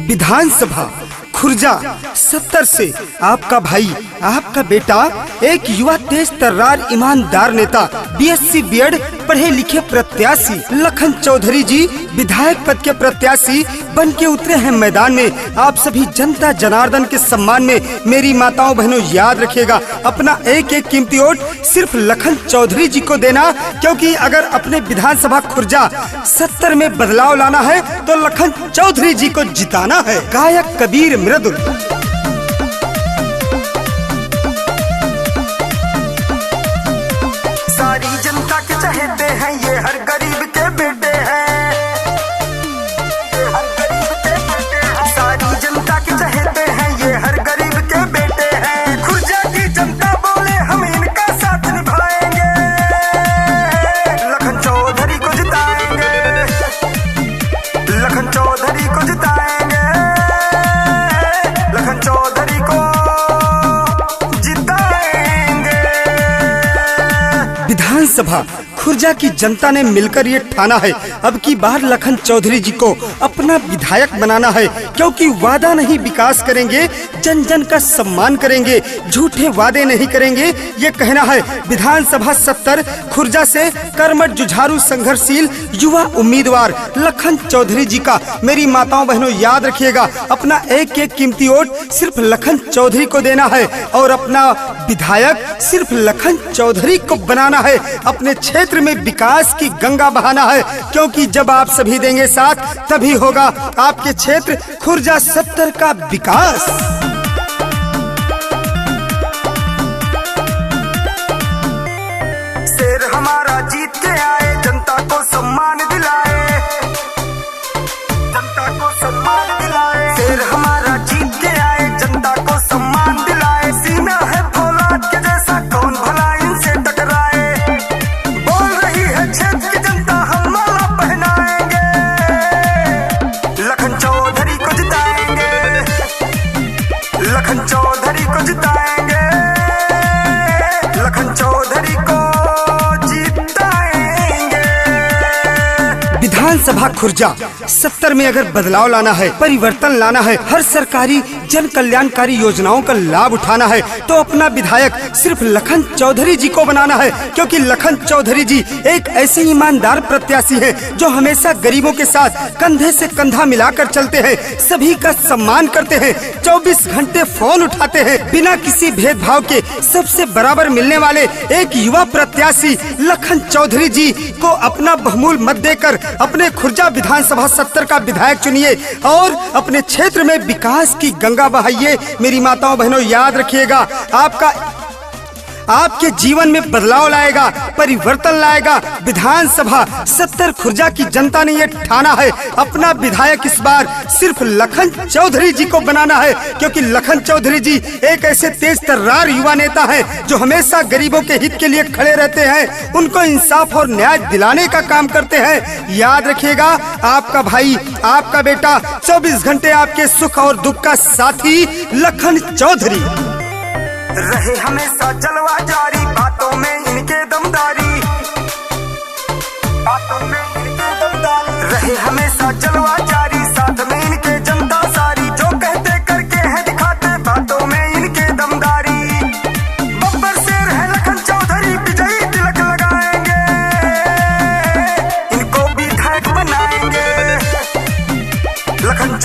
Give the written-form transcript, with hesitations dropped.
विधानसभा खुर्जा 70 से आपका भाई, आपका बेटा, एक युवा तेज तर्रार ईमानदार नेता, बीएससी बीएड पढ़े लिखे प्रत्याशी लखन चौधरी जी विधायक पद के प्रत्याशी बन के उतरे हैं मैदान में। आप सभी जनता जनार्दन के सम्मान में मेरी माताओं बहनों याद रखिएगा, अपना एक एक कीमती वोट सिर्फ लखन चौधरी जी को देना, क्योंकि अगर अपने विधानसभा खुर्जा 70 में बदलाव लाना है तो लखन चौधरी जी को जिताना है। गायक कबीर मृदुल। सारी जनता के चहेते हैं, ये हर गरीब के बेटे हैं, हर गरीब के बेटे हैं। सारी जनता के चहेते हैं, ये हर गरीब के बेटे हैं। खुर्जा की जनता बोले हम इनका साथ निभाएंगे, लखन चौधरी को जिताएंगे, लखन चौधरी को जिताएंगे, लखन चौधरी को जिताएंगे। विधानसभा खुर्जा की जनता ने मिलकर ये ठाना है, अब की बार लखन चौधरी जी को अपना विधायक बनाना है, क्योंकि वादा नहीं विकास करेंगे, जन जन का सम्मान करेंगे, झूठे वादे नहीं करेंगे, ये कहना है। विधानसभा 70 खुर्जा से कर्मठ जुझारू संघर्षशील युवा उम्मीदवार लखन चौधरी जी का मेरी माताओं बहनों याद रखिएगा, अपना एक एक कीमती वोट सिर्फ लखन चौधरी को देना है और अपना विधायक सिर्फ लखन चौधरी को बनाना है। अपने क्षेत्र में विकास की गंगा बहाना है, क्योंकि जब आप सभी देंगे साथ तभी होगा आपके क्षेत्र खुर्जा 70 का विकास। शेर हमारा जीत के आए, जनता को सम्मान दिलाए, जनता को सम्मान दिलाए। शेर हमारा जीत के आए, जनता को सम्मान दिलाए। सीना है फौलाद के जैसा, कौन भला इनसे टकराए। बोल रही है क्षेत्र की जनता, हम माला पहनाएंगे, लखन चौधरी को जिताएंगे, लखन चौधरी को जिताएंगे, लखन चौधरी को विधानसभा खुर्जा 70 में अगर बदलाव लाना है, परिवर्तन लाना है, हर सरकारी जन कल्याणकारी योजनाओं का लाभ उठाना है, तो अपना विधायक सिर्फ लखन चौधरी जी को बनाना है, क्योंकि लखन चौधरी जी एक ऐसे ईमानदार प्रत्याशी हैं जो हमेशा गरीबों के साथ कंधे से कंधा मिलाकर चलते हैं, सभी का सम्मान करते हैं, 24 घंटे फोन उठाते हैं, बिना किसी भेदभाव के सबसे बराबर मिलने वाले एक युवा प्रत्याशी लखन चौधरी जी को अपना बहुमूल मत देकर अपने खुर्जा विधानसभा 70 का विधायक चुनिए और अपने क्षेत्र में विकास की गंगा बहाइए। मेरी माताओं बहनों याद रखिएगा, आपके जीवन में बदलाव लाएगा, परिवर्तन लाएगा। विधानसभा 70 खुर्जा की जनता ने ये ठाना है, अपना विधायक इस बार सिर्फ लखन चौधरी जी को बनाना है, क्योंकि लखन चौधरी जी एक ऐसे तेज तर्रार युवा नेता हैं जो हमेशा गरीबों के हित के लिए खड़े रहते हैं, उनको इंसाफ और न्याय दिलाने का काम करते हैं। याद रखिएगा, आपका भाई, आपका बेटा, 24 घंटे आपके सुख और दुख का साथी लखन चौधरी। रहे हमेशा जलवा जारी, बातों में इनके दमदारी, बातों में इनके दमदारी। रहे हमेशा जलवा जारी, साथ में इनके जनता सारी, जो कहते करके हैं दिखाते, बातों में इनके दमदारी। बब्बर शेर है लखन चौधरी, विजयी तिलक लगाएंगे, इनको विधायक बनाएंगे, लखन